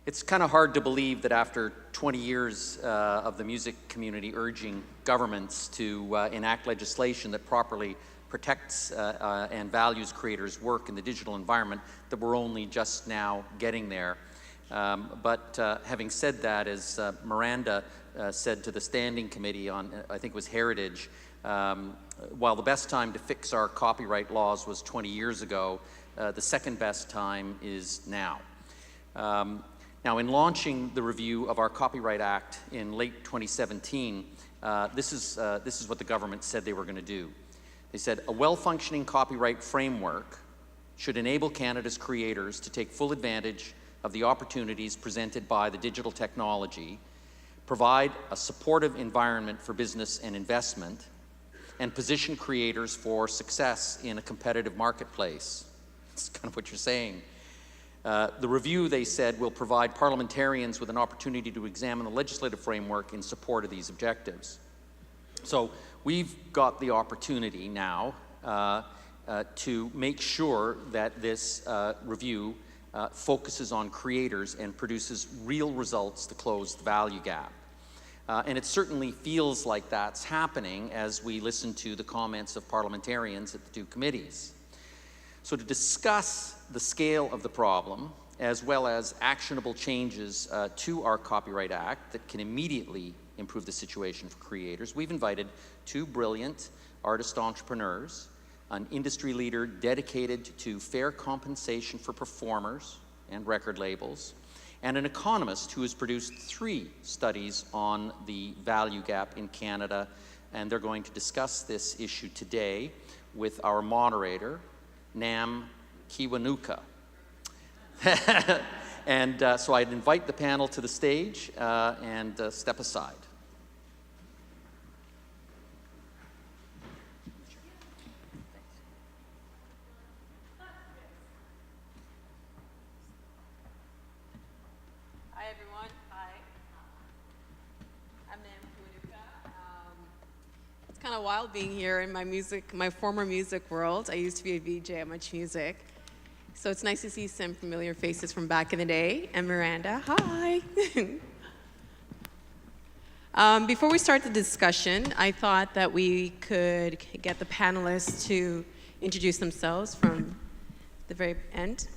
It's kind of hard to believe that after 20 years of the music community urging governments to enact legislation that properly protects and values creators' work in the digital environment, that we're only just now getting there. But having said that, as Miranda said to the Standing Committee on, I think it was Heritage, while the best time to fix our copyright laws was 20 years ago, the second best time is now. Now, in launching the review of our Copyright Act in late 2017, this is what the government said they were going to do. They said, a well-functioning copyright framework should enable Canada's creators to take full advantage of the opportunities presented by the digital technology, provide a supportive environment for business and investment, and position creators for success in a competitive marketplace. That's kind of what you're saying. The review, they said, will provide parliamentarians with an opportunity to examine the legislative framework in support of these objectives. So we've got the opportunity now to make sure that this review focuses on creators and produces real results to close the value gap. And it certainly feels like that's happening as we listen to the comments of parliamentarians at the two committees. So to discuss the scale of the problem, as well as actionable changes to our Copyright Act that can immediately improve the situation for creators, we've invited two brilliant artist entrepreneurs, an industry leader dedicated to fair compensation for performers and record labels, and an economist who has produced 3 studies on the value gap in Canada, and they're going to discuss this issue today with our moderator, Nam Kiwanuka. And so I'd invite the panel to the stage and step aside. Hi everyone. Hi. I'm Nam Kiwanuka. It's kind of wild being here in my former music world. I used to be a VJ at Much Music. So it's nice to see some familiar faces from back in the day. And Miranda, hi. Before we start the discussion, I thought that we could get the panelists to introduce themselves from the very end.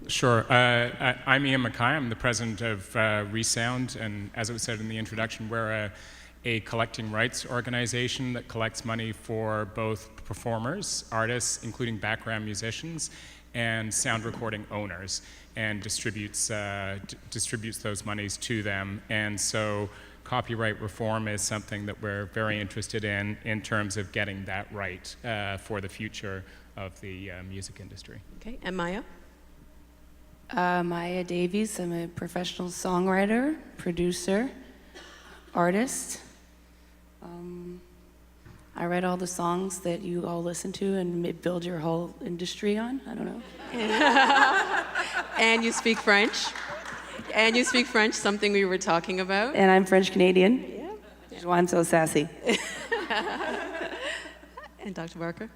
Sure. I'm Ian MacKay. I'm the president of Resound, and as it was said in the introduction, we're a collecting rights organization that collects money for both performers, artists, including background musicians, and sound recording owners, and distributes those monies to them. And so copyright reform is something that we're very interested in terms of getting that right for the future of the music industry. Okay, and Maia? Maia Davies. I'm a professional songwriter, producer, artist. I write all the songs that you all listen to and build your whole industry on. I don't know. And you speak French. And you speak French, something we were talking about. And I'm French Canadian. Yeah. Joanne so sassy. And Dr. Barker?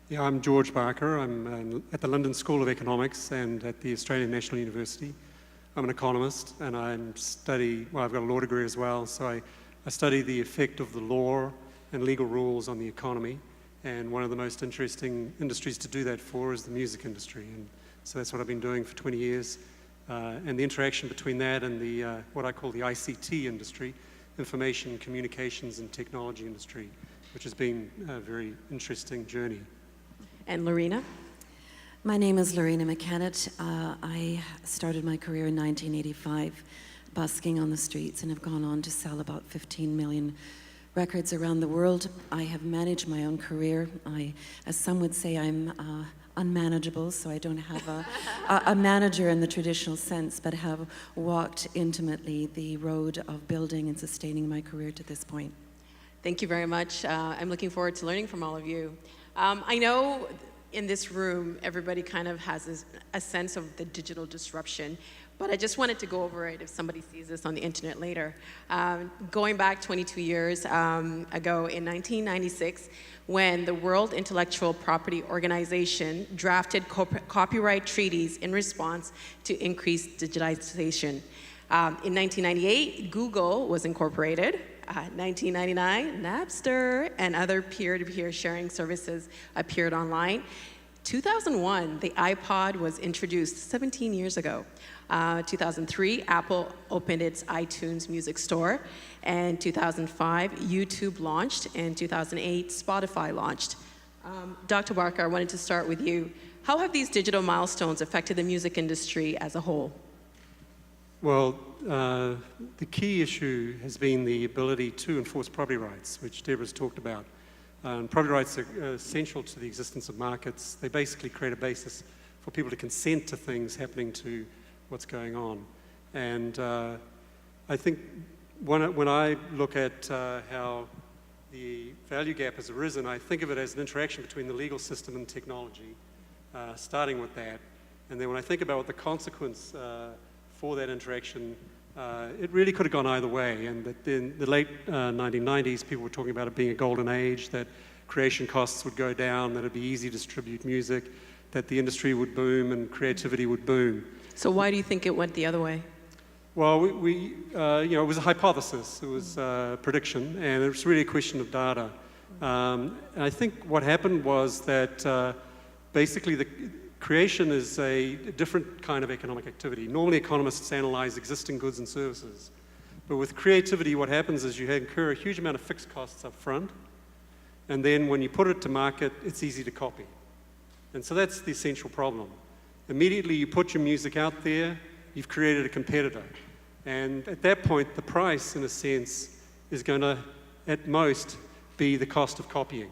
Yeah, I'm George Barker. I'm at the London School of Economics and at the Australian National University. I'm an economist, and I've got a law degree as well, so I study the effect of the law and legal rules on the economy, and one of the most interesting industries to do that for is the music industry, and so that's what I've been doing for 20 years. And the interaction between that and the what I call the ICT industry, information, communications, and technology industry, which has been a very interesting journey. And Loreena? My name is Loreena McKennitt. I started my career in 1985 busking on the streets and have gone on to sell about 15 million records around the world. I have managed my own career. As some would say, I'm unmanageable, so I don't have a manager in the traditional sense, but have walked intimately the road of building and sustaining my career to this point. Thank you very much. I'm looking forward to learning from all of you. I know in this room, everybody kind of has a sense of the digital disruption. But I just wanted to go over it if somebody sees this on the internet later. Going back 22 years ago in 1996, when the World Intellectual Property Organization drafted copyright treaties in response to increased digitization. In 1998, Google was incorporated. 1999, Napster and other peer-to-peer sharing services appeared online. 2001, the iPod was introduced 17 years ago. 2003, Apple opened its iTunes music store. And 2005, YouTube launched. And 2008, Spotify launched. Dr. Barker, I wanted to start with you. How have these digital milestones affected the music industry as a whole? Well, the key issue has been the ability to enforce property rights, which Deborah's talked about. Property rights are essential to the existence of markets. They basically create a basis for people to consent to things happening to what's going on. And I think when I look at how the value gap has arisen, I think of it as an interaction between the legal system and technology, starting with that. And then when I think about what the consequence for that interaction, it really could have gone either way. And that in the late 1990s, people were talking about it being a golden age, that creation costs would go down, that it'd be easy to distribute music, that the industry would boom and creativity would boom. So why do you think it went the other way? Well, it was a hypothesis, it was a prediction, and it was really a question of data. And I think what happened was that basically the creation is a different kind of economic activity. Normally economists analyze existing goods and services. But with creativity, what happens is you incur a huge amount of fixed costs up front, and then when you put it to market, it's easy to copy. And so that's the essential problem. Immediately you put your music out there, you've created a competitor. And at that point, the price, in a sense, is going to, at most, be the cost of copying.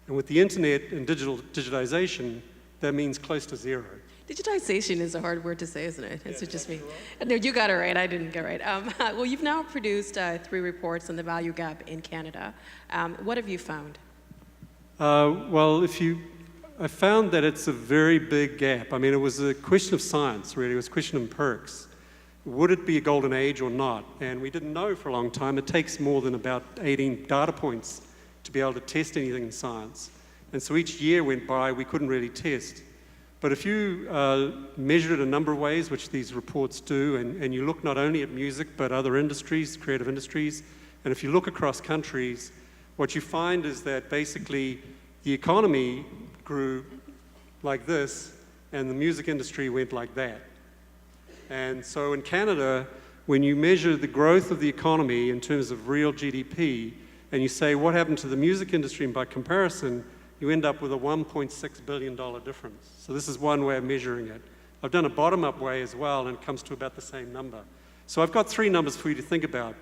And with the internet and digitization, that means close to zero. Digitization is a hard word to say, isn't it? It's just me. No, you got it right. I didn't get it right. Well, you've now produced 3 reports on the value gap in Canada. What have you found? I found that it's a very big gap. I mean, it was a question of science, really. It was a question of empirics. Would it be a golden age or not? And we didn't know for a long time. It takes more than about 18 data points to be able to test anything in science. And so each year went by, we couldn't really test. But if you measure it a number of ways, which these reports do, and you look not only at music, but other industries, creative industries, and if you look across countries, what you find is that basically the economy grew like this, and the music industry went like that. And so in Canada, when you measure the growth of the economy in terms of real GDP, and you say what happened to the music industry, and by comparison, you end up with a $1.6 billion difference. So this is one way of measuring it. I've done a bottom-up way as well, and it comes to about the same number. So I've got 3 numbers for you to think about: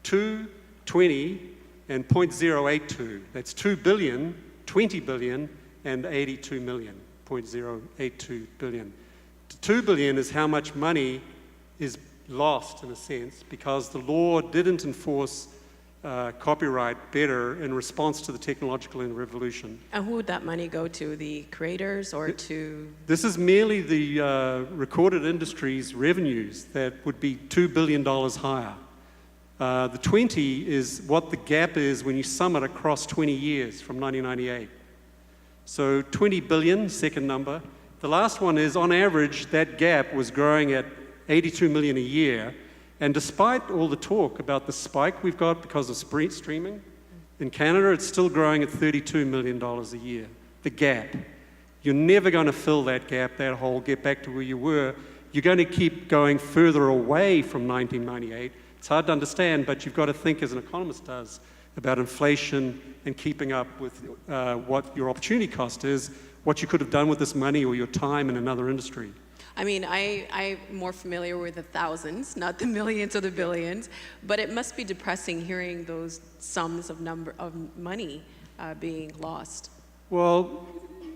2, 20, and 0.082. That's 2 billion, 20 billion, and 82 million, 0.082 billion. 2 billion is how much money is lost, in a sense, because the law didn't enforce copyright better in response to the technological revolution. And who would that money go to? The creators or to? This is merely the recorded industry's revenues that would be $2 billion higher. The 20 is what the gap is when you sum it across 20 years from 1998. So 20 billion, second number. The last one is, on average, that gap was growing at 82 million a year. And despite all the talk about the spike we've got because of streaming, in Canada, it's still growing at $32 million a year, the gap. You're never going to fill that gap, that hole, get back to where you were. You're going to keep going further away from 1998. It's hard to understand, but you've got to think, as an economist does, about inflation and keeping up with what your opportunity cost is, what you could have done with this money or your time in another industry. I mean, I'm more familiar with the thousands, not the millions or the billions, but it must be depressing hearing those sums of money being lost. Well,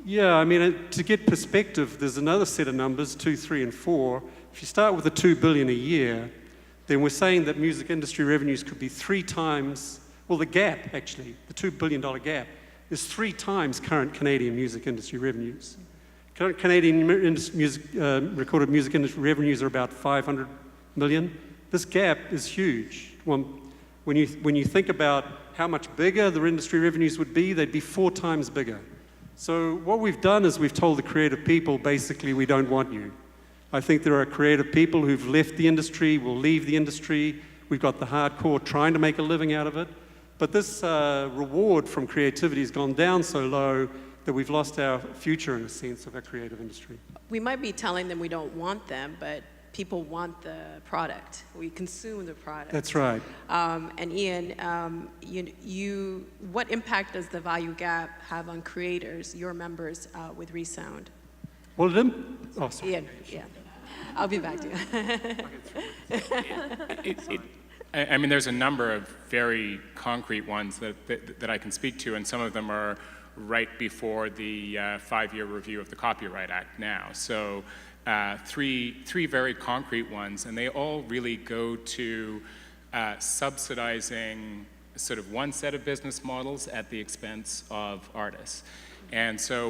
yeah, I mean, to get perspective, there's another set of numbers, 2, 3, and 4. If you start with the $2 billion a year, then we're saying that music industry revenues could be 3 times, well, the gap, actually, the $2 billion gap, is 3 times current Canadian music industry revenues. Current Canadian recorded music industry revenues are about 500 million. This gap is huge. When you think about how much bigger the industry revenues would be, they'd be 4 times bigger. So what we've done is we've told the creative people, basically, we don't want you. I think there are creative people who've left the industry, will leave the industry. We've got the hardcore trying to make a living out of it. But this reward from creativity has gone down so low that we've lost our future, in a sense, of our creative industry. We might be telling them we don't want them, but people want the product. We consume the product. That's right. And Ian, what impact does the value gap have on creators, your members, with Resound? Well, oh, sorry. Ian, yeah. I'll be back to you. I mean, there's a number of very concrete ones that I can speak to, and some of them are right before the 5-year review of the Copyright Act now. So three very concrete ones, and they all really go to subsidizing sort of one set of business models at the expense of artists. And so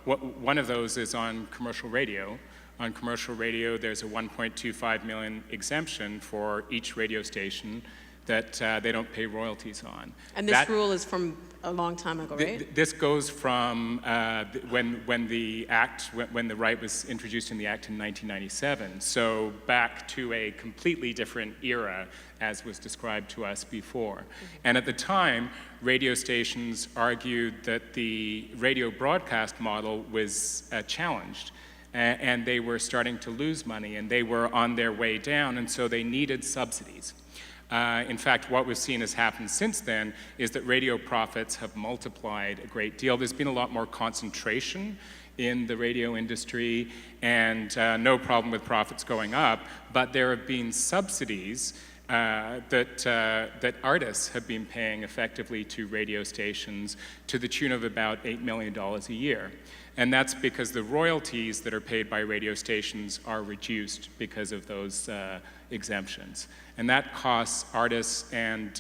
one of those is on commercial radio. On commercial radio, there's a 1.25 million exemption for each radio station that they don't pay royalties on. And this rule is from a long time ago, right? This goes from when the right was introduced in the Act in 1997. So back to a completely different era, as was described to us before. Mm-hmm. And at the time, radio stations argued that the radio broadcast model was challenged. And they were starting to lose money, and they were on their way down, and so they needed subsidies. In fact, what we've seen has happened since then is that radio profits have multiplied a great deal. There's been a lot more concentration in the radio industry, and no problem with profits going up, but there have been subsidies that artists have been paying effectively to radio stations to the tune of about $8 million a year. And that's because the royalties that are paid by radio stations are reduced because of those exemptions. And that costs artists and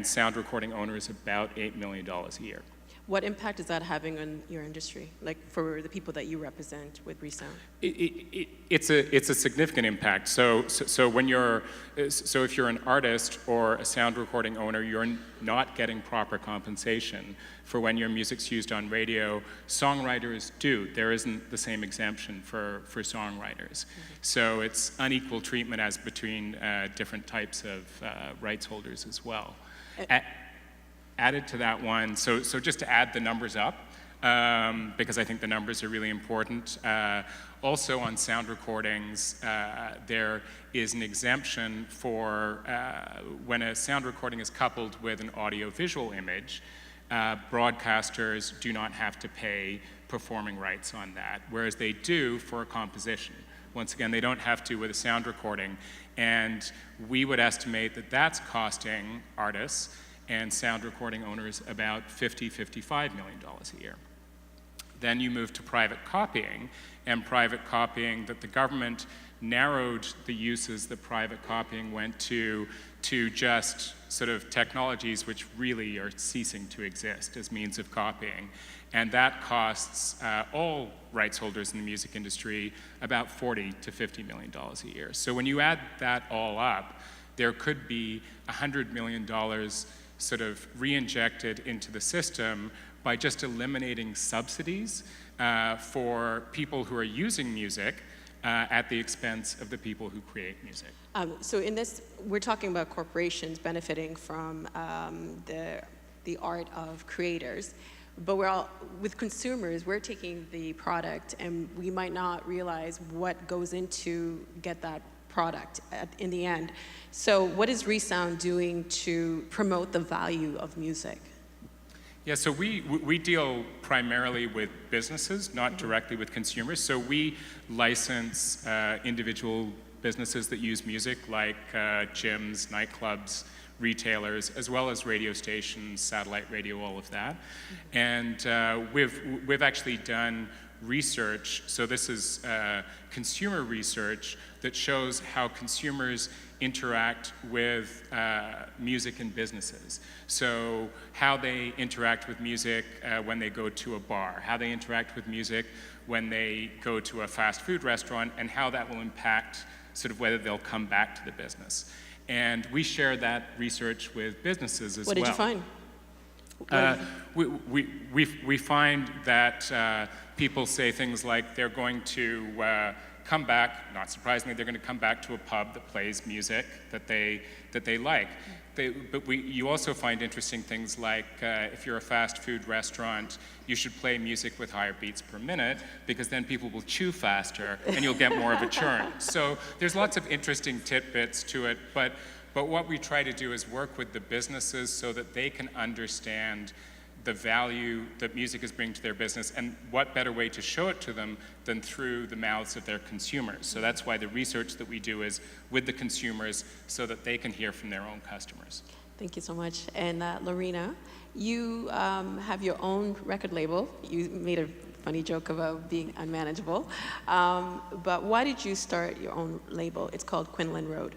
sound recording owners about $8 million a year. What impact is that having on your industry, like for the people that you represent with Resound? It's a significant impact. So if you're an artist or a sound recording owner, you're not getting proper compensation for when your music's used on radio. Songwriters do. There isn't the same exemption for songwriters. Mm-hmm. So it's unequal treatment as between different types of rights holders as well. Added to that one, so just to add the numbers up, because I think the numbers are really important. Also on sound recordings, there is an exemption for when a sound recording is coupled with an audio-visual image, broadcasters do not have to pay performing rights on that, whereas they do for a composition. Once again, they don't have to with a sound recording, and we would estimate that that's costing artists and sound recording owners about $55 million a year. Then you move to private copying, and private copying that the government narrowed the uses that private copying went to just sort of technologies which really are ceasing to exist as means of copying. And that costs all rights holders in the music industry about $40 to $50 million a year. So when you add that all up, there could be $100 million sort of re-injected into the system by just eliminating subsidies for people who are using music at the expense of the people who create music. So in this, we're talking about corporations benefiting from the art of creators, but with consumers, we're taking the product and we might not realize what goes into get that product in the end. So what is Resound doing to promote the value of music? Yeah, so we deal primarily with businesses, not directly with consumers. So we license individual businesses that use music, like gyms, nightclubs, retailers, as well as radio stations, satellite radio, all of that. And we've actually done research. So this is consumer research that shows how consumers interact with music and businesses. So how they interact with music when they go to a bar, how they interact with music when they go to a fast food restaurant, and how that will impact sort of whether they'll come back to the business. And we share that research with businesses as well. What did you find? We find that people say things like they're going to come back, not surprisingly, they're going to come back to a pub that plays music that they like. You also find interesting things like if you're a fast food restaurant, you should play music with higher beats per minute, because then people will chew faster and you'll get more of a churn. So there's lots of interesting tidbits to it, but what we try to do is work with the businesses so that they can understand the value that music is bringing to their business, and what better way to show it to them than through the mouths of their consumers. So that's why the research that we do is with the consumers so that they can hear from their own customers. Thank you so much. And Loreena, you have your own record label. You made a funny joke about being unmanageable. But why did you start your own label? It's called Quinlan Road.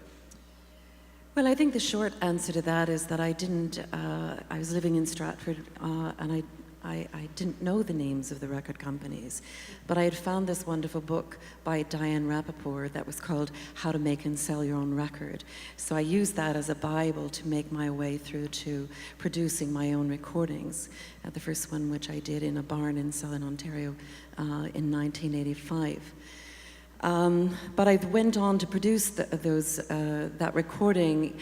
Well, I think the short answer to that is that I didn't, I was living in Stratford and I didn't know the names of the record companies, but I had found this wonderful book by Diane Rappaport that was called How to Make and Sell Your Own Record. So I used that as a Bible to make my way through to producing my own recordings. The first one, which I did in a barn in Southern Ontario in 1985. But I went on to produce that recording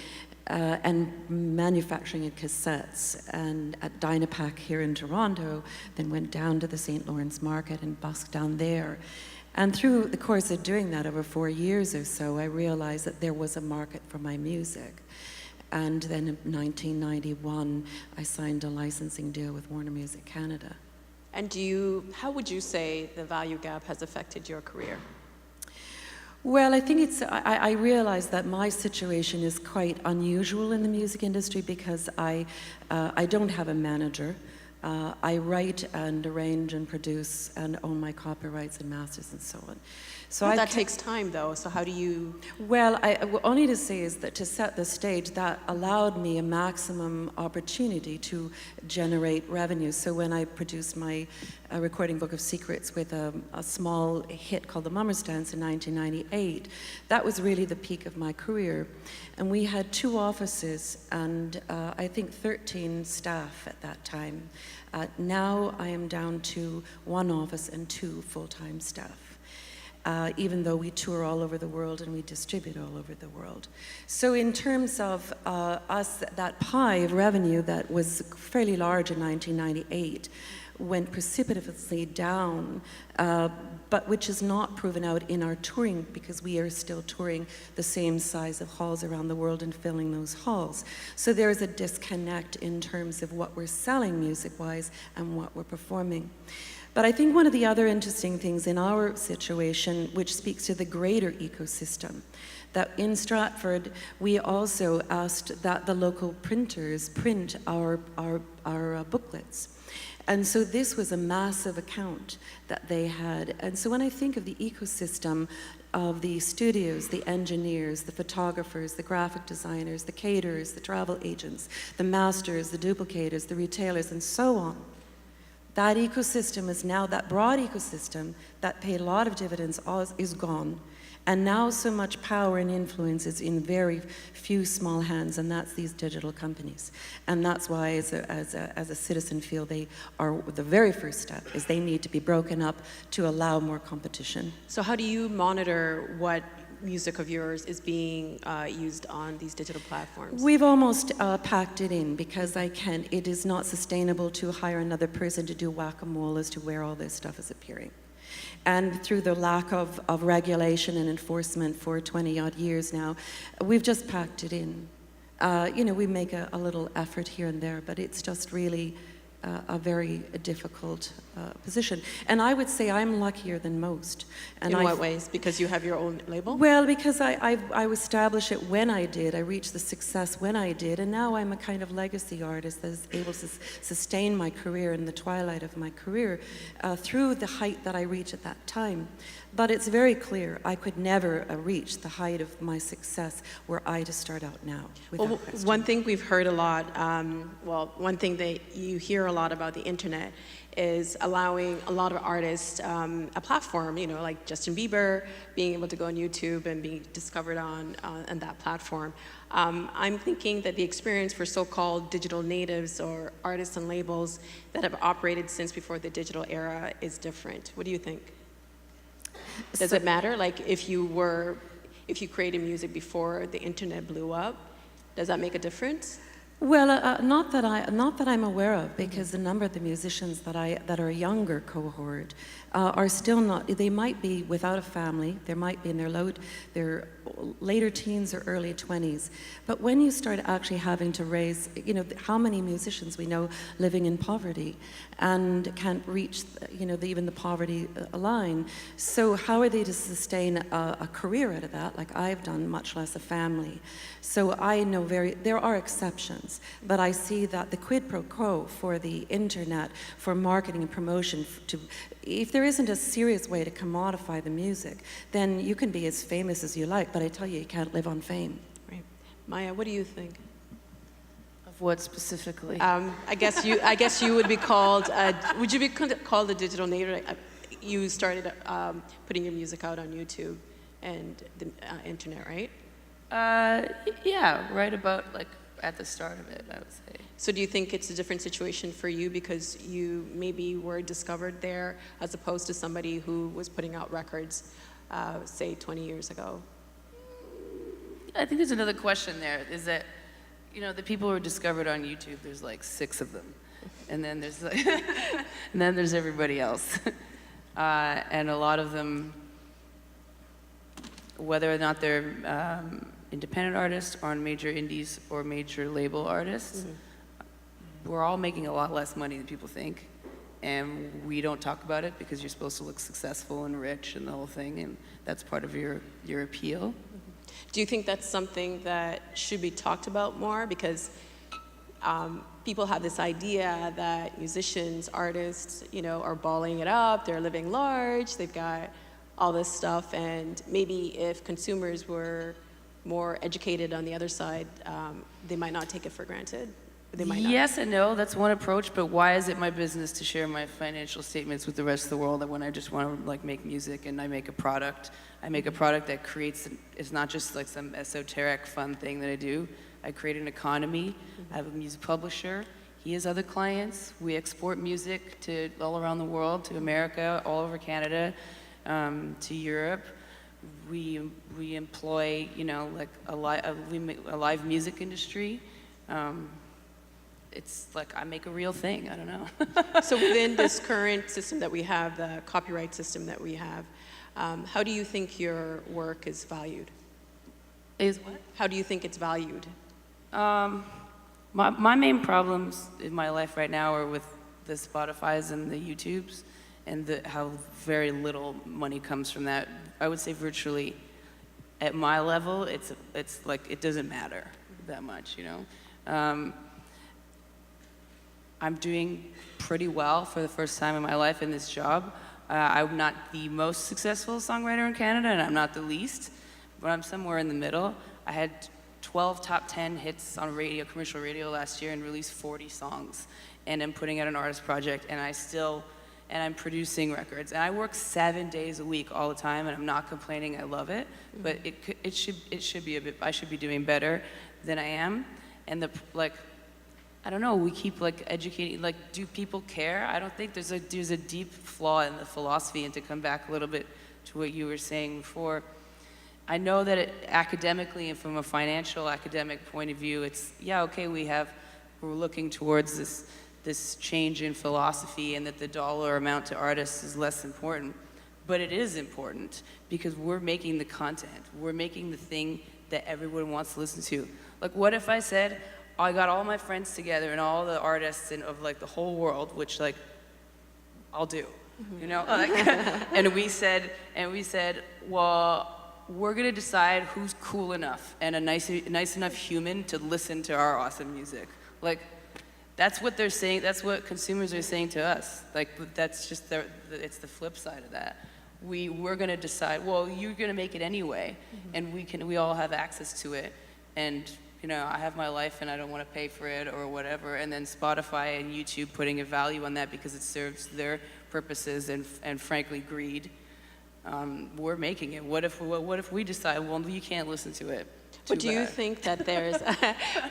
and manufacturing in cassettes, and at Dynapack here in Toronto, then went down to the St. Lawrence Market and busked down there. And through the course of doing that over 4 years or so, I realized that there was a market for my music. And then in 1991, I signed a licensing deal with Warner Music Canada. And how would you say the value gap has affected your career? Well, I think I realize that my situation is quite unusual in the music industry because I don't have a manager. I write and arrange and produce and own my copyrights and masters and so on. So that takes time, though, so how do you... Well, only to say is that to set the stage, that allowed me a maximum opportunity to generate revenue. So when I produced my recording book of secrets with a small hit called The Mummer's Dance in 1998, that was really the peak of my career. And we had 2 offices and I think 13 staff at that time. Now I am down to 1 office and 2 full-time staff. Even though we tour all over the world and we distribute all over the world. So in terms of us, that pie of revenue that was fairly large in 1998 went precipitously down, but which is not proven out in our touring because we are still touring the same size of halls around the world and filling those halls. So there is a disconnect in terms of what we're selling music-wise and what we're performing. But I think one of the other interesting things in our situation, which speaks to the greater ecosystem, that in Stratford, we also asked that the local printers print our booklets. And so this was a massive account that they had. And so when I think of the ecosystem of the studios, the engineers, the photographers, the graphic designers, the caterers, the travel agents, the masters, the duplicators, the retailers, and so on, that ecosystem is now, that broad ecosystem that paid a lot of dividends is gone. And now so much power and influence is in very few small hands, and that's these digital companies. And that's why as a citizen feel they are, the very first step is they need to be broken up to allow more competition. So how do you monitor what music of yours is being used on these digital platforms? We've almost packed it in because it is not sustainable to hire another person to do whack-a-mole as to where all this stuff is appearing. And through the lack of regulation and enforcement for 20-odd years now, we've just packed it in. We make a little effort here and there, but it's just really a very difficult position. And I would say I'm luckier than most. And In what ways? Because you have your own label? Well, because I established it when I did. I reached the success when I did. And now I'm a kind of legacy artist that is able to sustain my career in the twilight of my career through the height that I reached at that time. But it's very clear I could never reach the height of my success were I to start out now. Well, one thing we've heard a lot, one thing that you hear a lot about the internet is allowing a lot of artists a platform, like Justin Bieber, being able to go on YouTube and be discovered on that platform. I'm thinking that the experience for so-called digital natives or artists and labels that have operated since before the digital era is different. What do you think? Does it matter? Like if you created music before the internet blew up, does that make a difference? Well, not that I'm aware of, because the number of the musicians that are a younger cohort are still not. They might be without a family. They might be in their later teens or early 20s. But when you start actually having to raise, how many musicians we know living in poverty and can't reach, even the poverty line. So how are they to sustain a career out of that, like I've done, much less a family? So I know there are exceptions, but I see that the quid pro quo for the internet, for marketing and promotion, if there isn't a serious way to commodify the music, then you can be as famous as you like, but I tell you can't live on fame. Right. Maya, what do you think? Of what specifically? I guess you would be called. Would you be called a digital native? You started putting your music out on YouTube and the internet, right? Yeah, right about at the start of it, I would say. So do you think it's a different situation for you because you maybe were discovered there as opposed to somebody who was putting out records, say 20 years ago? I think there's another question there, is that, the people who are discovered on YouTube, there's 6 of them. And then there's and then there's everybody else. And a lot of them, whether or not they're independent artists or on major indies or major label artists, we're all making a lot less money than people think. And we don't talk about it because you're supposed to look successful and rich and the whole thing, and that's part of your appeal. Do you think that's something that should be talked about more? Because people have this idea that musicians, artists, are balling it up, they're living large, they've got all this stuff, and maybe if consumers were more educated on the other side, they might not take it for granted. They might not. Yes and no, that's one approach, but why is it my business to share my financial statements with the rest of the world when I just want to make music and I make a product? I make a product that creates, it's not just some esoteric fun thing that I do. I create an economy. I have a music publisher. He has other clients. We export music to all around the world, to America, all over Canada, to Europe. We employ, a live music industry. It's I make a real thing. I don't know. So within this current system that we have, the copyright system that we have, how do you think your work is valued? Is what? How do you think it's valued? My main problems in my life right now are with the Spotifys and the YouTubes, and how very little money comes from that. I would say virtually, at my level, it's it doesn't matter that much, I'm doing pretty well for the first time in my life in this job. I'm not the most successful songwriter in Canada, and I'm not the least, but I'm somewhere in the middle. I had 12 top 10 hits on radio, commercial radio last year, and released 40 songs. And I'm putting out an artist project, and I'm producing records. And I work 7 days a week all the time, and I'm not complaining. I love it, but it should be a bit. I should be doing better than I am. And I don't know. We keep educating. Do people care? I don't think there's a deep flaw in the philosophy. And to come back a little bit to what you were saying before, I know that academically and from a financial academic point of view, it's okay. We're looking towards this change in philosophy, and that the dollar amount to artists is less important. But it is important because we're making the content. We're making the thing that everyone wants to listen to. What if I said, I got all my friends together and all the artists of like the whole world, which like I'll do, you know, like, and we said, well, we're gonna decide who's cool enough and a nice enough human to listen to our awesome music. Like, that's what they're saying. That's what consumers are saying to us. Like, that's just it's the flip side of that. We're gonna decide. Well, you're gonna make it anyway, and we all have access to it. And you know, I have my life, and I don't want to pay for it or whatever. And then Spotify and YouTube putting a value on that because it serves their purposes and frankly greed. We're making it. What if we decide, well, you can't listen to it? But do you think that there's,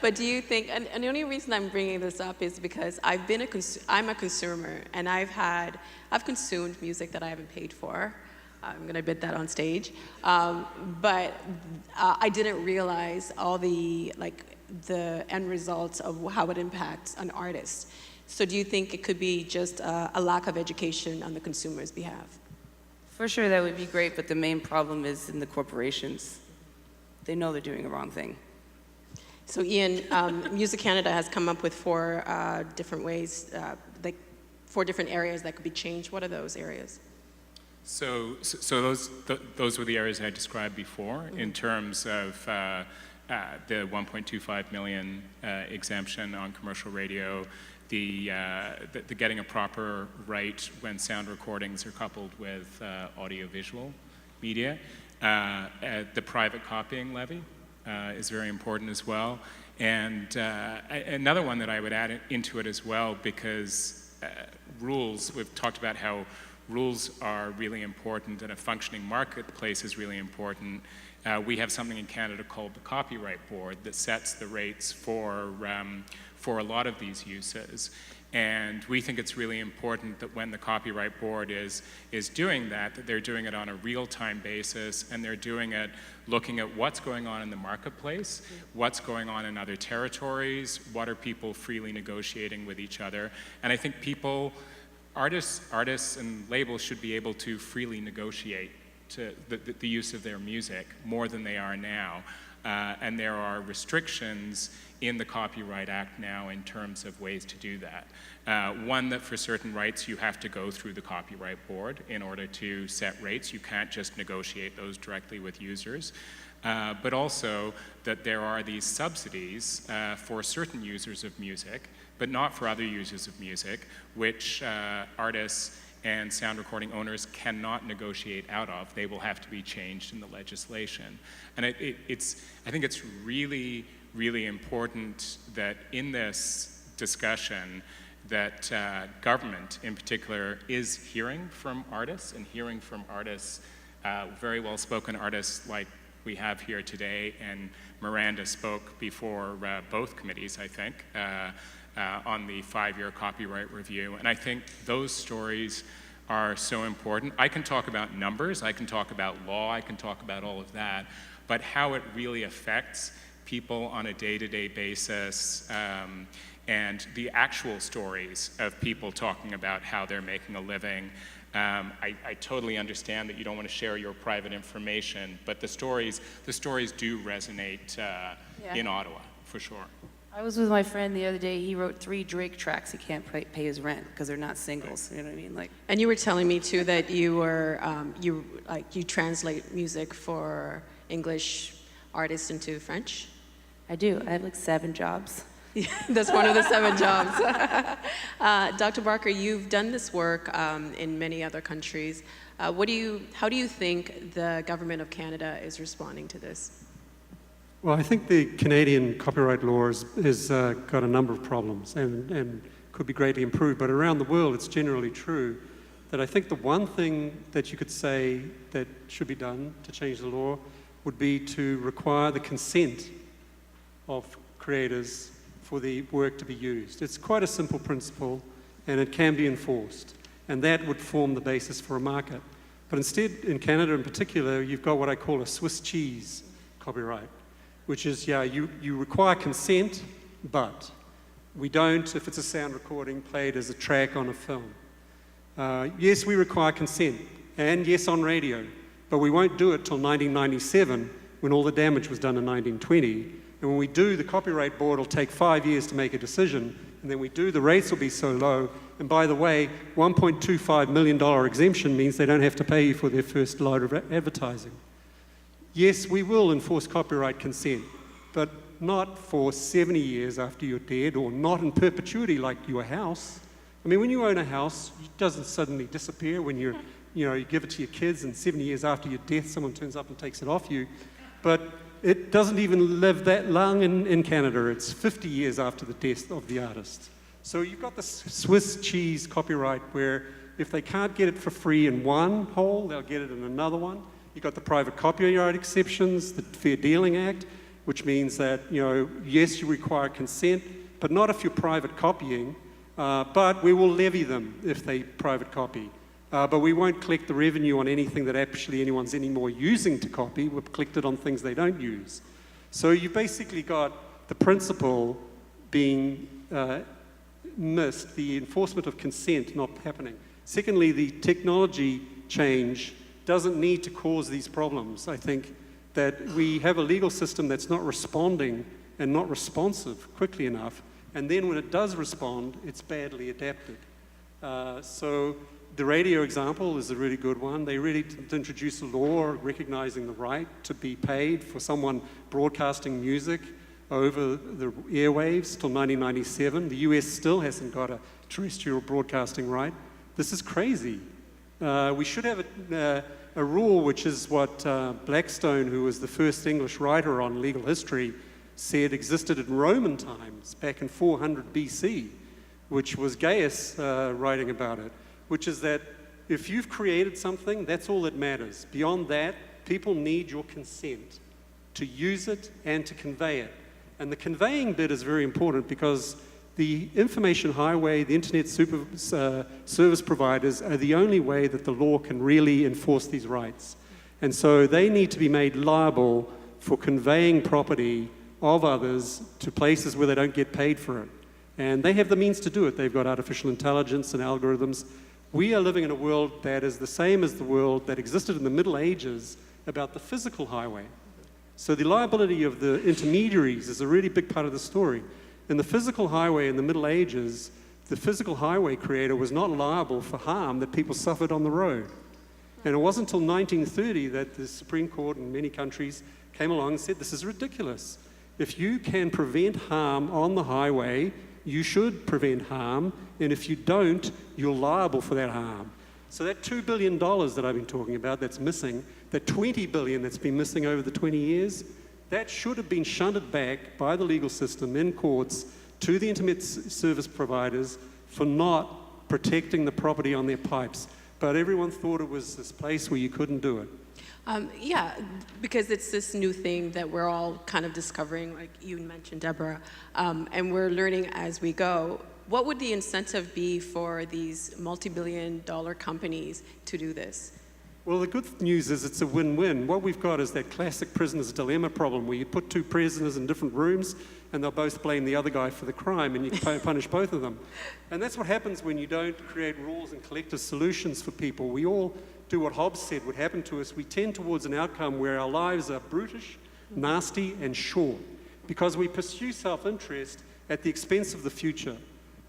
but do you think, and the only reason I'm bringing this up is because I'm a consumer, and I've consumed music that I haven't paid for. I'm going to admit that on stage. But I didn't realize all the end results of how it impacts an artist. So do you think it could be just a lack of education on the consumer's behalf? For sure, that would be great, but the main problem is in the corporations. They know they're doing the wrong thing. So Ian, Music Canada has come up with 4 different ways, 4 different areas that could be changed. What are those areas? So those were the areas I described before in terms of the 1.25 million exemption on commercial radio, the getting a proper right when sound recordings are coupled with audiovisual media. The private copying levy is very important as well. And another one that I would add into it as well, because rules, we've talked about how rules are really important and a functioning marketplace is really important. We have something in Canada called the Copyright Board that sets the rates for a lot of these uses. And we think it's really important that when the Copyright Board is doing that they're doing it on a real-time basis, and they're doing it looking at what's going on in the marketplace, what's going on in other territories, what are people freely negotiating with each other. And I think artists and labels should be able to freely negotiate to the use of their music more than they are now. And there are restrictions in the Copyright Act now in terms of ways to do that. One, that for certain rights you have to go through the Copyright Board in order to set rates. You can't just negotiate those directly with users. But also that there are these subsidies for certain users of music, but not for other users of music, which artists and sound recording owners cannot negotiate out of. They will have to be changed in the legislation. And I think it's really, really important that in this discussion that government in particular is hearing from artists, and hearing from artists, very well-spoken artists like we have here today, and Miranda spoke before both committees, I think, on the 5-year copyright review. And I think those stories are so important. I can talk about numbers, I can talk about law, I can talk about all of that, but how it really affects people on a day-to-day basis, and the actual stories of people talking about how they're making a living. I totally understand that you don't want to share your private information, but the stories do resonate in Ottawa, for sure. I was with my friend the other day. He wrote 3 Drake tracks. He can't pay his rent because they're not singles. You know what I mean? Like. And you were telling me too that you were you translate music for English artists into French. I do. I have like 7 jobs. That's one of the 7 jobs. Dr. Barker, you've done this work in many other countries. How do you think the government of Canada is responding to this? Well, I think the Canadian copyright law has got a number of problems and could be greatly improved, but around the world it's generally true that I think the one thing that you could say that should be done to change the law would be to require the consent of creators for the work to be used. It's quite a simple principle, and it can be enforced, and that would form the basis for a market. But instead, in Canada in particular, you've got what I call a Swiss cheese copyright, which is, you require consent, but we don't, if it's a sound recording, play it as a track on a film. Yes, we require consent, and yes, on radio, but we won't do it till 1997, when all the damage was done in 1920, and And when we do, the Copyright Board will take 5 years to make a decision, and then we do, the rates will be so low. And by the way, $1.25 million exemption means they don't have to pay you for their first load of advertising. Yes, we will enforce copyright consent, but not for 70 years after you're dead, or not in perpetuity like your house. I mean, when you own a house, it doesn't suddenly disappear when you give it to your kids, and 70 years after your death, someone turns up and takes it off you. But it doesn't even live that long in Canada. It's 50 years after the death of the artist. So you've got this Swiss cheese copyright where if they can't get it for free in one hole, they'll get it in another one. You've got the private copyright exceptions, the Fair Dealing Act, which means that, yes, you require consent, but not if you're private copying, but we will levy them if they private copy. But we won't collect the revenue on anything that actually anyone's anymore using to copy. We'll collect it on things they don't use. So you basically got the principle being missed, the enforcement of consent not happening. Secondly, the technology change doesn't need to cause these problems. I think that we have a legal system that's not responding and not responsive quickly enough, and then when it does respond, it's badly adapted. So the radio example is a really good one. They really introduced a law recognizing the right to be paid for someone broadcasting music over the airwaves till 1997. The US still hasn't got a terrestrial broadcasting right. This is crazy. We should have a rule, which is what Blackstone, who was the first English writer on legal history, said existed in Roman times back in 400 BC, which was Gaius writing about it, which is that if you've created something, that's all that matters. Beyond that, people need your consent to use it and to convey it. And the conveying bit is very important because the information highway, the internet service providers are the only way that the law can really enforce these rights. And so they need to be made liable for conveying property of others to places where they don't get paid for it. And they have the means to do it. They've got artificial intelligence and algorithms. We are living in a world that is the same as the world that existed in the Middle Ages about the physical highway. So the liability of the intermediaries is a really big part of the story. In the physical highway in the Middle Ages, the physical highway creator was not liable for harm that people suffered on the road. And it wasn't until 1930 that the Supreme Court in many countries came along and said, this is ridiculous. If you can prevent harm on the highway, you should prevent harm, and if you don't, you're liable for that harm. So that $2 billion that I've been talking about that's missing, that $20 billion that's been missing over the 20 years, that should have been shunted back by the legal system in courts to the internet service providers for not protecting the property on their pipes. But everyone thought it was this place where you couldn't do it. Yeah, because it's this new thing that we're all kind of discovering, like you mentioned, Deborah, and we're learning as we go. What would the incentive be for these multi-billion-dollar companies to do this? Well, the good news is it's a win-win. What we've got is that classic prisoner's dilemma problem where you put two prisoners in different rooms and they'll both blame the other guy for the crime and you punish both of them. And that's what happens when you don't create rules and collective solutions for people. We all do what Hobbes said would happen to us. We tend towards an outcome where our lives are brutish, nasty, and short because we pursue self-interest at the expense of the future.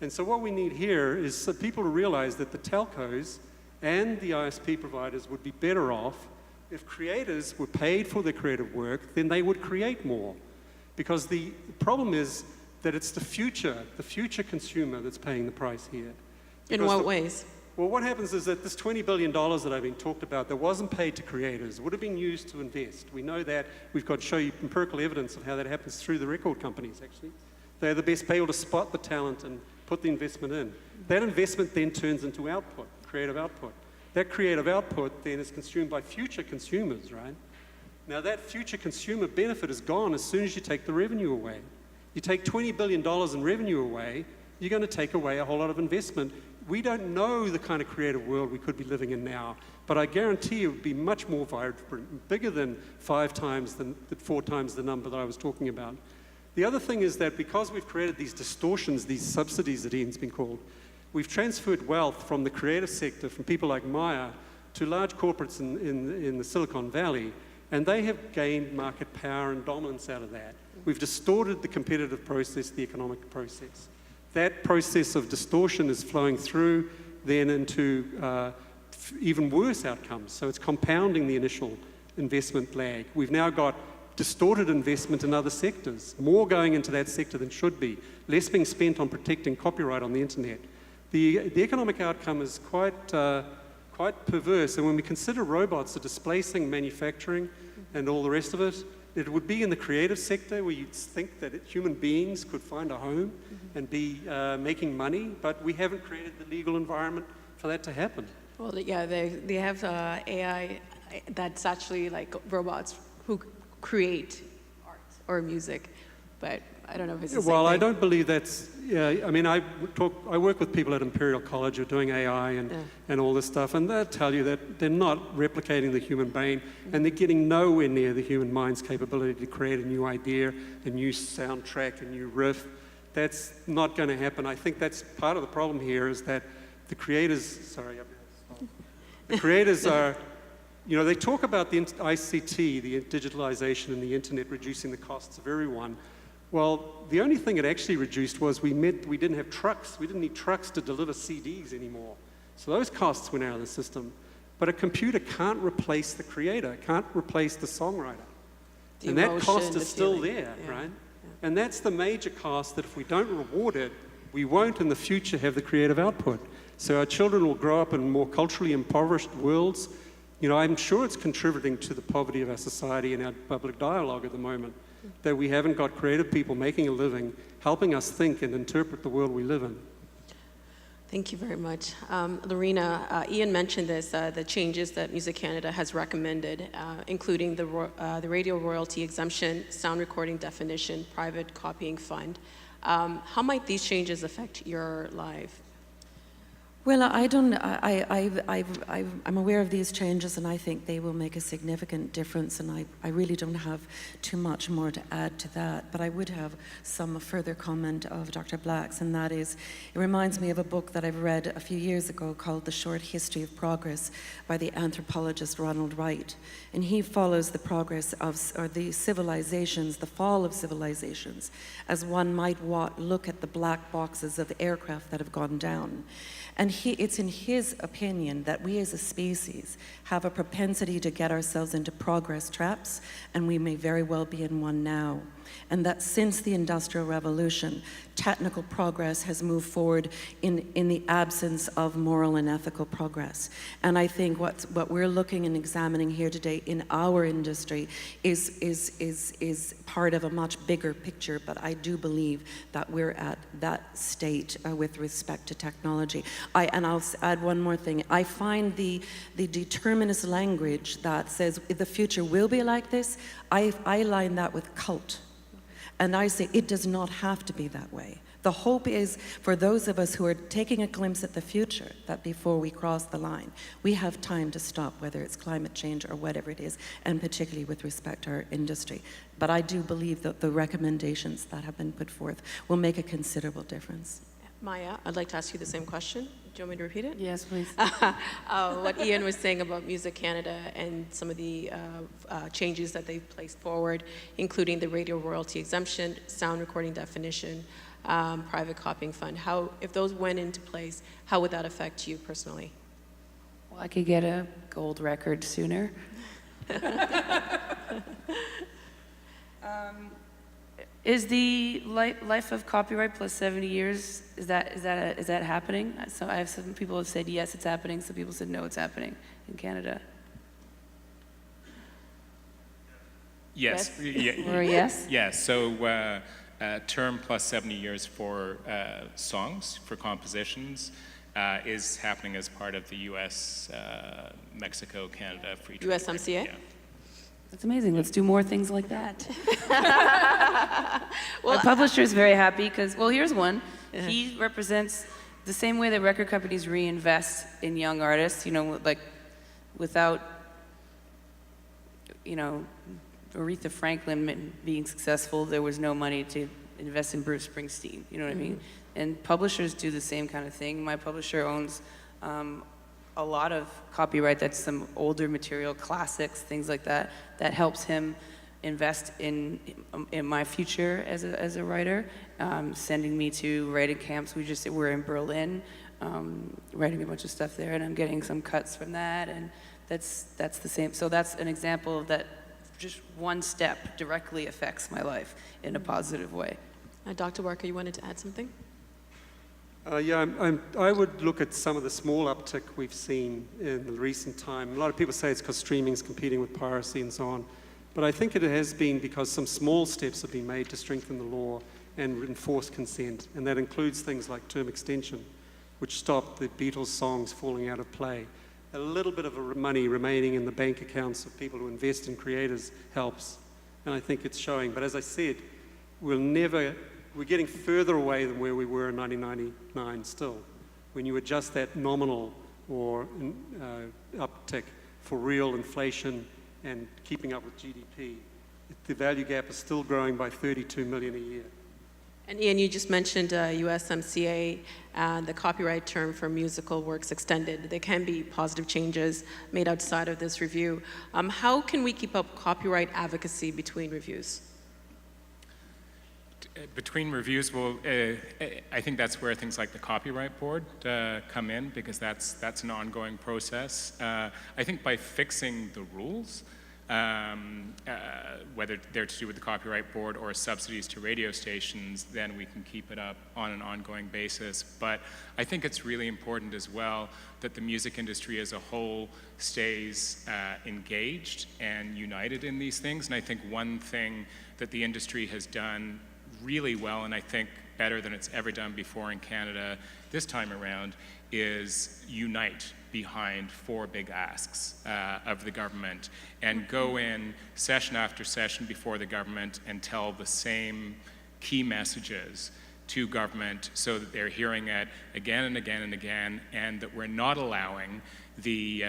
And so what we need here is for people to realize that the telcos and the ISP providers would be better off if creators were paid for their creative work, then they would create more. Because the problem is that it's the future consumer that's paying the price here. In what ways? Well, what happens is that this $20 billion that I've been talked about that wasn't paid to creators would have been used to invest. We know that. We've got to show you empirical evidence of how that happens through the record companies, actually. They're the best able to spot the talent and put the investment in. That investment then turns into output, creative output. That creative output then is consumed by future consumers, right? Now that future consumer benefit is gone as soon as you take the revenue away. You take $20 billion in revenue away, you're going to take away a whole lot of investment. We don't know the kind of creative world we could be living in now, but I guarantee it would be much more vibrant, bigger than 4 times the number that I was talking about. The other thing is that because we've created these distortions, these subsidies that Ian's been called, we've transferred wealth from the creative sector, from people like Maia, to large corporates in the Silicon Valley, and they have gained market power and dominance out of that. we've distorted the competitive process, the economic process. That process of distortion is flowing through then into even worse outcomes. So it's compounding the initial investment lag. We've now got distorted investment in other sectors, more going into that sector than should be, less being spent on protecting copyright on the internet. The economic outcome is quite perverse, and when we consider robots are displacing manufacturing and all the rest of it, it would be in the creative sector where you'd think that human beings could find a home and be making money, but we haven't created the legal environment for that to happen. Well, yeah, they have AI that's actually like robots who create art or music, but I don't know if it's the same Well, thing. I don't believe that's. Yeah, I mean, I work with people at Imperial College who are doing AI and all this stuff, and they'll tell you that they're not replicating the human brain, and they're getting nowhere near the human mind's capability to create a new idea, a new soundtrack, a new riff. That's not going to happen. I think that's part of the problem here is that the creators. The creators are. You know, they talk about the ICT, the digitalization and the internet reducing the costs of everyone. Well, the only thing it actually reduced was we didn't have trucks. We didn't need trucks to deliver CDs anymore. So those costs went out of the system. But a computer can't replace the creator, can't replace the songwriter. The and that emotion, cost the is still feeling. there, Yeah. right? And that's the major cost that if we don't reward it, we won't in the future have the creative output. So our children will grow up in more culturally impoverished worlds. You know, I'm sure it's contributing to the poverty of our society and our public dialogue at the moment, that we haven't got creative people making a living, helping us think and interpret the world we live in. Thank you very much. Loreena, Ian mentioned this, the changes that Music Canada has recommended, including the radio royalty exemption, sound recording definition, private copying fund. How might these changes affect your life? Well, I'm aware of these changes, and I think they will make a significant difference, and I really don't have too much more to add to that. But I would have some further comment of Dr. Black's, and that is, it reminds me of a book that I've read a few years ago called The Short History of Progress by the anthropologist Ronald Wright. And he follows the progress of, or the civilizations, the fall of civilizations, as one might look at the black boxes of aircraft that have gone down. And it's in his opinion that we as a species have a propensity to get ourselves into progress traps, and we may very well be in one now. And that since the Industrial Revolution, technical progress has moved forward in the absence of moral and ethical progress. And I think what we're looking and examining here today in our industry is part of a much bigger picture, but I do believe that we're at that state with respect to technology. And I'll add one more thing. I find the determinist language that says the future will be like this, I align that with cult. And I say it does not have to be that way. The hope is for those of us who are taking a glimpse at the future, that before we cross the line, we have time to stop, whether it's climate change or whatever it is, and particularly with respect to our industry. But I do believe that the recommendations that have been put forth will make a considerable difference. Maya, I'd like to ask you the same question. Do you want me to repeat it? Yes, please. What Ian was saying about Music Canada and some of the changes that they've placed forward, including the radio royalty exemption, sound recording definition, private copying fund. How, if those went into place, how would that affect you personally? Well, I could get a gold record sooner. Is the life of copyright plus 70 years, is that happening? So I have some people have said yes, it's happening. Some people said no, it's happening in Canada. Yes. Or yes? Yes. So term plus 70 years for songs, for compositions, is happening as part of the U.S., Mexico, Canada free trade agreement. USMCA? Yeah. That's amazing. Let's do more things like that. Well, my publisher is very happy because, well, here's one. He represents the same way that record companies reinvest in young artists, you know, like without, you know, Aretha Franklin being successful, there was no money to invest in Bruce Springsteen, you know what I mean? And publishers do the same kind of thing. My publisher owns a lot of copyright, that's some older material, classics, things like that, that helps him invest in my future as a writer, sending me to writing camps. We're in Berlin, writing a bunch of stuff there, and I'm getting some cuts from that, and that's the same. So that's an example of that. Just one step directly affects my life in a positive way. Dr. Barker, you wanted to add something? I would look at some of the small uptick we've seen in the recent time. A lot of people say it's because streaming is competing with piracy and so on. But I think it has been because some small steps have been made to strengthen the law and enforce consent. And that includes things like term extension, which stopped the Beatles songs falling out of play. A little bit of money remaining in the bank accounts of people who invest in creators helps. And I think it's showing. But as I said, we're getting further away than where we were in 1999 still. When you adjust that nominal or uptick for real inflation and keeping up with GDP, the value gap is still growing by 32 million a year. And Ian, you just mentioned USMCA and the copyright term for musical works extended. There can be positive changes made outside of this review. How can we keep up copyright advocacy between reviews? Between reviews, I think that's where things like the Copyright Board come in, because that's an ongoing process. I think by fixing the rules, whether they're to do with the Copyright Board or subsidies to radio stations, then we can keep it up on an ongoing basis. But I think it's really important as well that the music industry as a whole stays engaged and united in these things. And I think one thing that the industry has done really well, and I think better than it's ever done before in Canada this time around, is unite behind 4 big asks of the government and go in session after session before the government and tell the same key messages to government so that they're hearing it again and again and again, and that we're not allowing the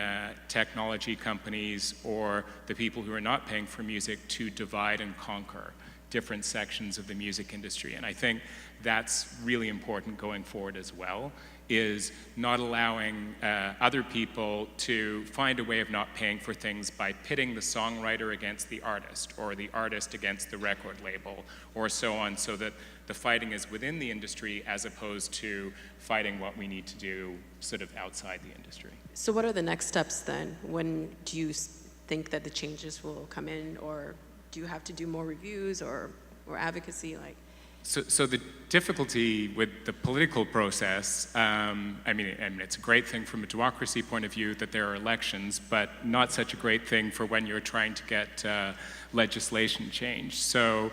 technology companies or the people who are not paying for music to divide and conquer different sections of the music industry. And I think that's really important going forward as well, is not allowing other people to find a way of not paying for things by pitting the songwriter against the artist or the artist against the record label or so on, so that the fighting is within the industry as opposed to fighting what we need to do sort of outside the industry. So what are the next steps then? When do you think that the changes will come in, or do you have to do more reviews or advocacy? So the difficulty with the political process, I mean, it's a great thing from a democracy point of view that there are elections, but not such a great thing for when you're trying to get legislation changed. So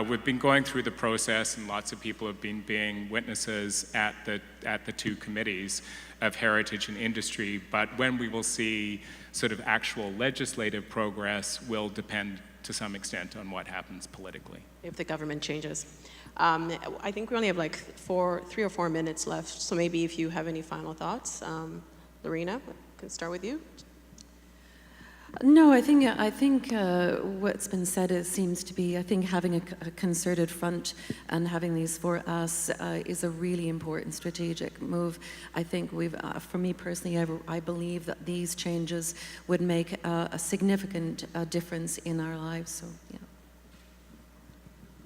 we've been going through the process, and lots of people have been being witnesses at the 2 committees of heritage and industry, but when we will see sort of actual legislative progress will depend to some extent on what happens politically. If the government changes. I think we only have like 3 or 4 minutes left, so maybe if you have any final thoughts. Loreena, I can start with you. No, I think what's been said seems to be, I think having a concerted front and having these 4 asks is a really important strategic move. I think for me personally, I believe that these changes would make a significant difference in our lives. So, yeah.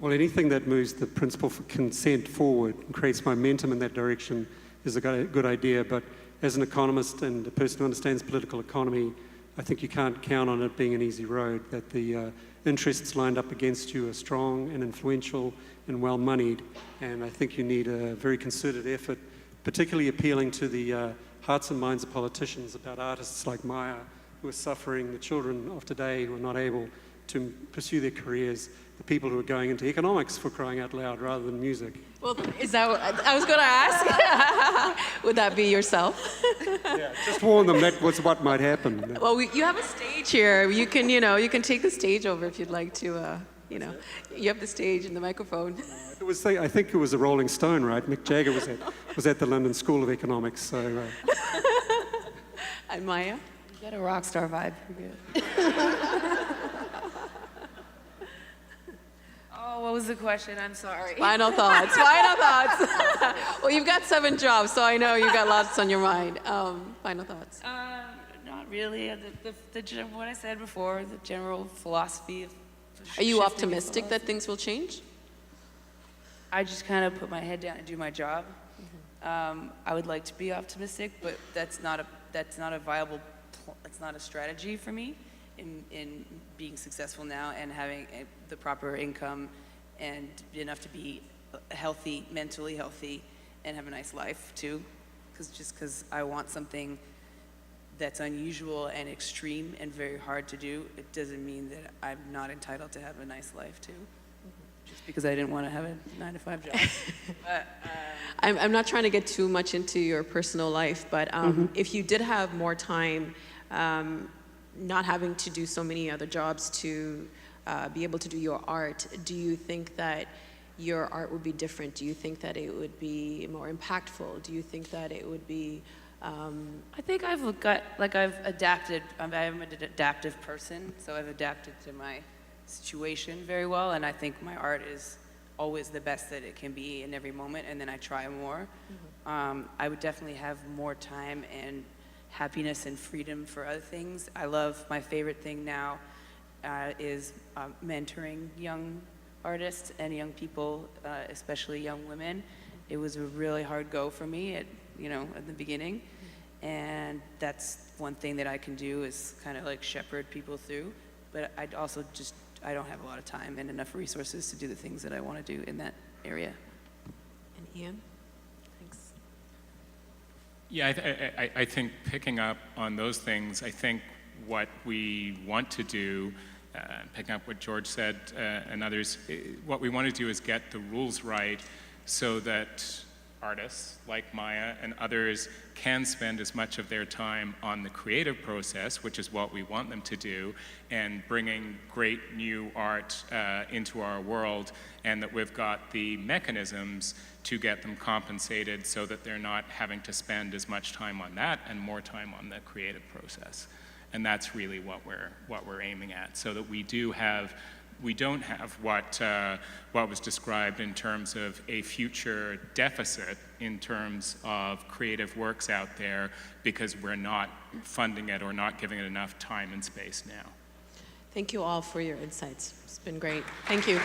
Well, anything that moves the principle for consent forward and creates momentum in that direction is a good idea. But as an economist and a person who understands political economy, I think you can't count on it being an easy road, that the interests lined up against you are strong and influential and well-moneyed. And I think you need a very concerted effort, particularly appealing to the hearts and minds of politicians about artists like Maia, who are suffering, the children of today who are not able to pursue their careers, the people who are going into economics, for crying out loud, rather than music. Well, is that what I was going to ask? Would that be yourself? Yeah, just warn them that was what might happen. Well, you have a stage here. You can take the stage over if you'd like to. You have the stage and the microphone. I think it was a Rolling Stone, right? Mick Jagger was at the London School of Economics. So. And Maia? You got a rock star vibe. You're good. Oh, what was the question? I'm sorry. Final thoughts. Well, you've got 7 jobs, so I know you've got lots on your mind. Final thoughts. Not really. What I said before, the general philosophy of Are you shifting optimistic that philosophy. things will change? I just kind of put my head down and do my job. I would like to be optimistic, but that's not a viable, it's not a strategy for me in being successful now and having the proper income and enough to be healthy, mentally healthy, and have a nice life too. Because I want something that's unusual and extreme and very hard to do, it doesn't mean that I'm not entitled to have a nice life too. Just because I didn't want to have a 9-to-5 job. But, I'm not trying to get too much into your personal life, but if you did have more time, not having to do so many other jobs to be able to do your art, do you think that your art would be different? Do you think that it would be more impactful? Do you think that it would be... I think I've adapted. I'm an adaptive person, so I've adapted to my situation very well, and I think my art is always the best that it can be in every moment, and then I try more. I would definitely have more time and happiness and freedom for other things. My favorite thing now is mentoring young artists and young people, especially young women. It was a really hard go for me at the beginning, and that's one thing that I can do is kind of like shepherd people through, but I'd also I don't have a lot of time and enough resources to do the things that I want to do in that area. And Ian? Thanks. Yeah, I think picking up on those things, I think what we want to do, picking up what George said and others, what we want to do is get the rules right so that artists like Maia and others can spend as much of their time on the creative process, which is what we want them to do, and bringing great new art into our world, and that we've got the mechanisms to get them compensated so that they're not having to spend as much time on that and more time on the creative process. And that's really what we're aiming at, so that we don't have what was described in terms of a future deficit in terms of creative works out there because we're not funding it or not giving it enough time and space now. Thank you all for your insights. It's been great. Thank you.